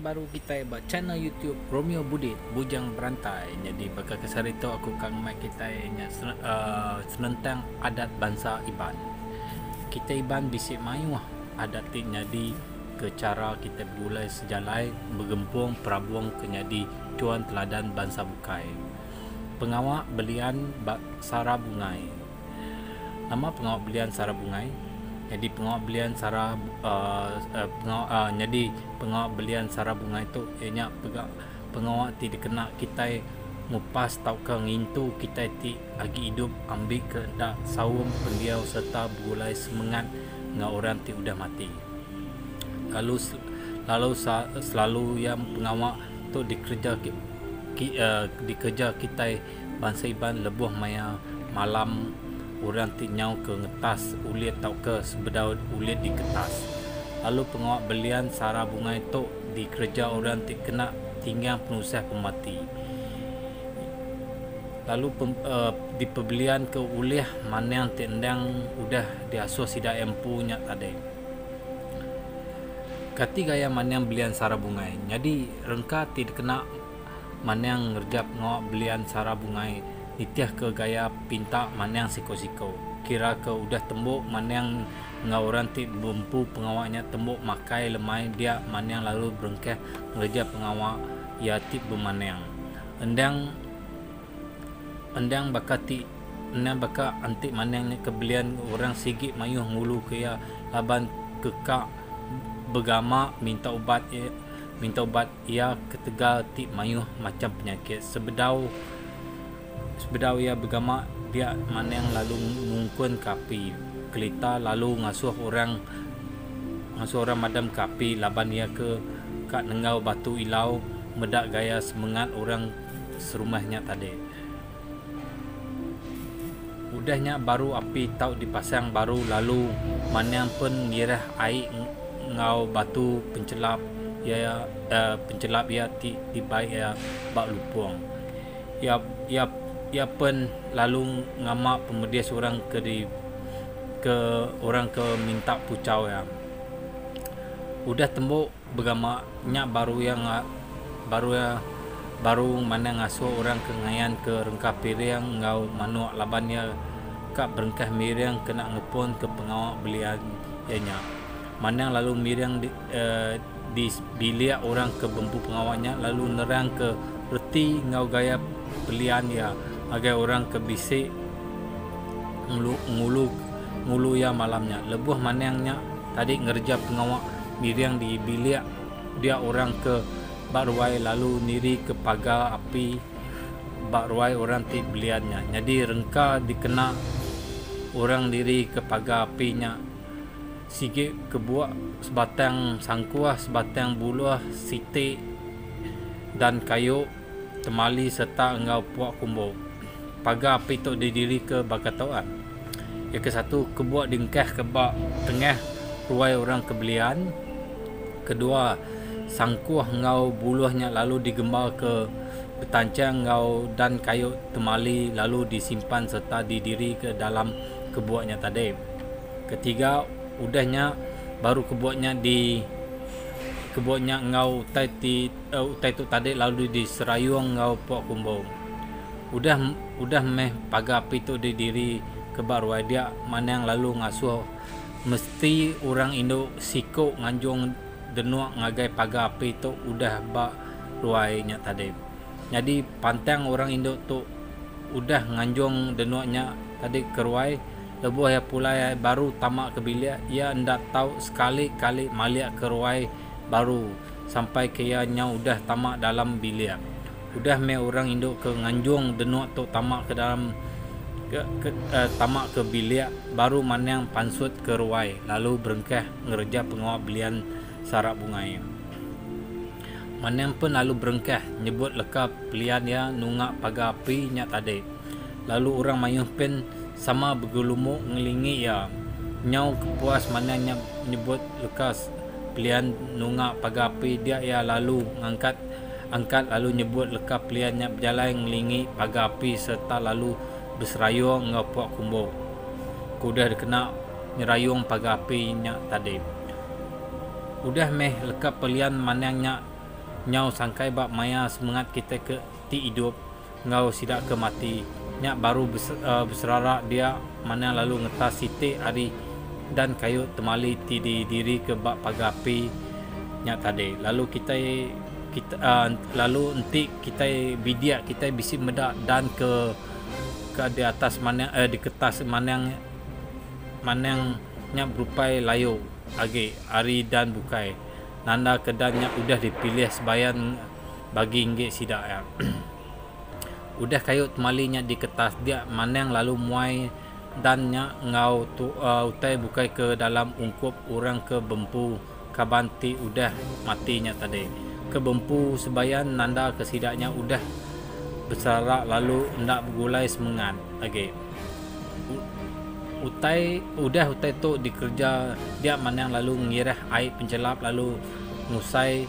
baru kita buat channel YouTube Romeo Budit Bujang Berantai. Jadi bakal kesar itu aku kang mai kita senentang adat bangsa Iban. Kita Iban bisik mayu adat jadi ke cara kita bergulai sejalai bergempung perabuang ke jadi tuan teladan bangsa Bukai. Pengawak belian Sara Bungai. Nama pengawak belian Sara Bungai. Jadi pengawak belian Sara jadi pengawak belian Sara Bungai itu ianya pengawak ti dikena kita ngupas tau ke ngintu kita ti agi hidup ambil ke dak sawum pendiau serta bergulai semangat ngau orang ti udah mati. Lalu selalu yang pengawak tu dikerja kita bangsa Iban lebuh maya malam orang ti nyau ke ngetas ulit tau ke sebedau ulit di kertas. Lalu pengawak belian Sara Bungai itu dikerja orang ti kena tinggal penusah pemati. Lalu di pembelian ke uliah mana yang tendang udah diasuh sida empunya tadi. Kati gaya mana yang belian Sara Bungai. Jadi rengka ti kena mana yang ngerjap pengawak belian Sara Bungai. Nitiah ke gaya pinta mana yang siko-siko. Kira ke udah tembuk mana yang ngauran ti bumpu pengawaknya tembuk makai lemai dia mana yang lalu berengkeh ngerja pengawak ya ti bemanang. Endang bakati endang baka anti mana yang kebelian orang sigit mayuh ngulu ke ya laban kekak begama minta obat ia ketegal ti mayuh macam penyakit sebedau ia bergama dia mana yang lalu mungkun kapi kelita lalu ngasuh orang madam kapi laban ia ke kak nengau batu ilau medak gaya semangat orang serumahnya tadi. Udahnya baru api tau dipasang baru lalu mana yang pun ngirah air ngau batu pencelap ya ti baik ya bak lupuang. Ia pun lalu ngamak pemedia seorang ke orang ke minta pucau ya. Udah tembuk begamaknya baru mana ngasuh orang ke ngayan ke rengkah piriang ngau manuak labannya kak berengkah miriang kena ngepon ke pengawak belian ianya. Mana lalu miriang di bilik orang ke bempu pengawaknya lalu nerang ke reti ngau gaya belian ya. Agar orang kebisik ngulu ya malamnya lebuh manangnya tadi ngerja pengawak miriang di bilik dia orang ke barwai lalu niri ke pagar api barwai orang ti beliannya jadi rengka dikena orang diri ke pagar apinya sikit kebuat sebatang sangkuah sebatang buluh siti dan kayu temali serta engau puak kumbo. Pagar api tu didiri ke bakatoan. Yang ke satu kebuat dingkah ke bak tengah ruai orang kebelian. Kedua sangkuah ngau buluhnya lalu digembar ke betancang ngau dan kayu temali lalu disimpan serta didiri ke dalam kebuatnya tadi. Ketiga udahnya baru kebuatnya ngau utai tu tadi lalu diserayung ngau puak kumbau. Udah meh pagar api tu didiri ke barwai dia mana yang lalu ngasuh mesti orang Indo siko nganjung denuak ngagai pagar api tu udah bak ruainya tadi. Jadi pantang orang Indo tu udah nganjung denuaknya tadi ke ruai lebuh ya pula ya baru tamak ke bilik ia ndak tahu sekali-kali maliak ke ruai baru sampai ke ianya udah tamak dalam bilik. Udah me orang Indo ke nganjung denuak tu tamak ke dalam tamak ke bilik baru mana yang pansut ke ruai lalu berengkah ngerja pengawak belian Sara Bungai. Mana yang pun lalu berengkah nyebut lekap belian ya nungak pagar api nya tadi. Lalu orang mayuh pen sama bergelumuk ngelingi ya nyau kepuas mana yang nyebut lekas belian nungak pagar api dia ya lalu angkat lalu nyebut lekap peliannya berjalan ngelingi pagar api serta lalu berserayung ngapuak kumbo. Kudah dikena nyerayung pagar api nya tadi. Udah meh lekap pelian manangnya nyau sangkai bak maya semangat kita ke ti hidup ngau sidak ke mati nyak baru berserarak dia mana lalu ngetas siti hari dan kayu temali ti di diri ke bak pagapi nyak tadi lalu kita lalu nanti kita bidiak kita bisi medak dan ke di atas mana di kertas mana yang berupai layu agi hari dan bukai nanda kedannya udah dipilih sebayan bagi inggit sidak ya. Udah kayu temalinya di kertas dia mana yang lalu muai dan nya ngau tu utai bukai ke dalam ungkup orang ke bempu kabanti udah matinya tadi ke bempu sebayan nanda kesidaknya udah bersarak lalu hendak bergulai semangat okay. Utai tu dikerja dia mana yang lalu ngirah air pencelap lalu ngusai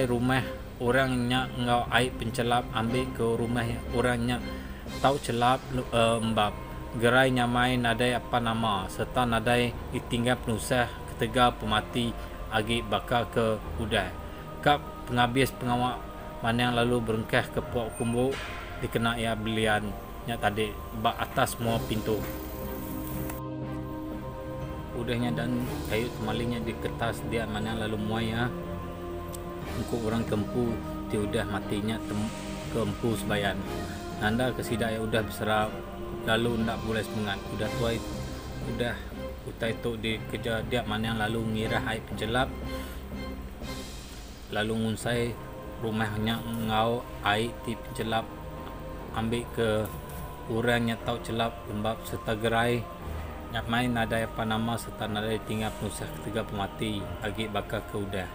rumah orangnya ngau air pencelap ambil ke rumah orangnya tahu celap mbab gerai nyamai nadai apa nama serta nadai ditinggal penusah ketega pemati agi bakal ke udah kap penghabis pengawak mana yang lalu berengkah ke pok kumbu dikena ya belian nya tadi bak atas semua pintu udahnya dan kayu temalingnya di kertas dia mana lalu muaya untuk orang kempu dia udah matinya kempu sebayan nanda kesidak ya udah berserah lalu ndak boleh semangat udah tuai udah utai tu dikejar dia mana yang lalu ngira air penjelap lalu ngunsai rumahnya ngau air ti penjelap ambil ke urangnya tahu celap lembab serta gerai nyak main ada apa nama serta nada tinggal penusah ketiga pemati agi bakal ke udah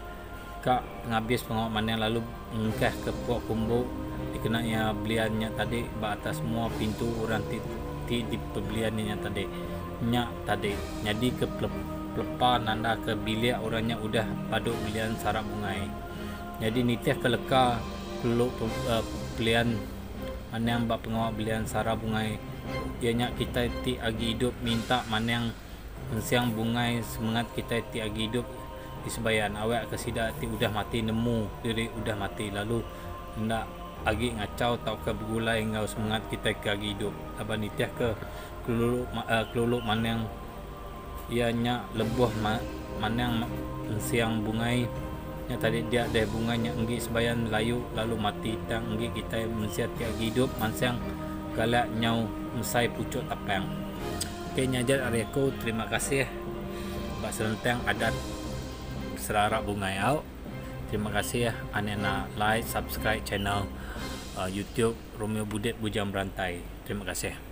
kak ngabis pengawak mana yang lalu ngkah ke pok kumbu dikenanya beliannya tadi bak atas semua pintu orang ti di pembeliannya tadi nyak tadi jadi ke pelepa nanda ke bilik orangnya udah paduk belian sarap bungai jadi nitih ke leka peluk pelian mana yang bak pengawak belian sarap bungai ianya kita ti agi hidup minta mana yang mensiang bungai semangat kita ti agi hidup di sebayan awak kesidak ti udah mati nemu diri udah mati lalu ndak agi ngacau tau ke bergulai ngau semangat kita ke agi hidup aban nitiah ke keluluk mana yang ianya lebuh mana yang mensiang bungai nya tadi dia ada bunganya enggi sebayan layu lalu mati tang enggi kita mensiat ti agi hidup mansiang galak nyau mesai pucuk tapang. Oke nyajar areku terima kasih Mbak Serentang adat serarak bunga yau. Terima kasih ya anena like subscribe channel YouTube Romeo Budet Bujang Berantai. Terima kasih.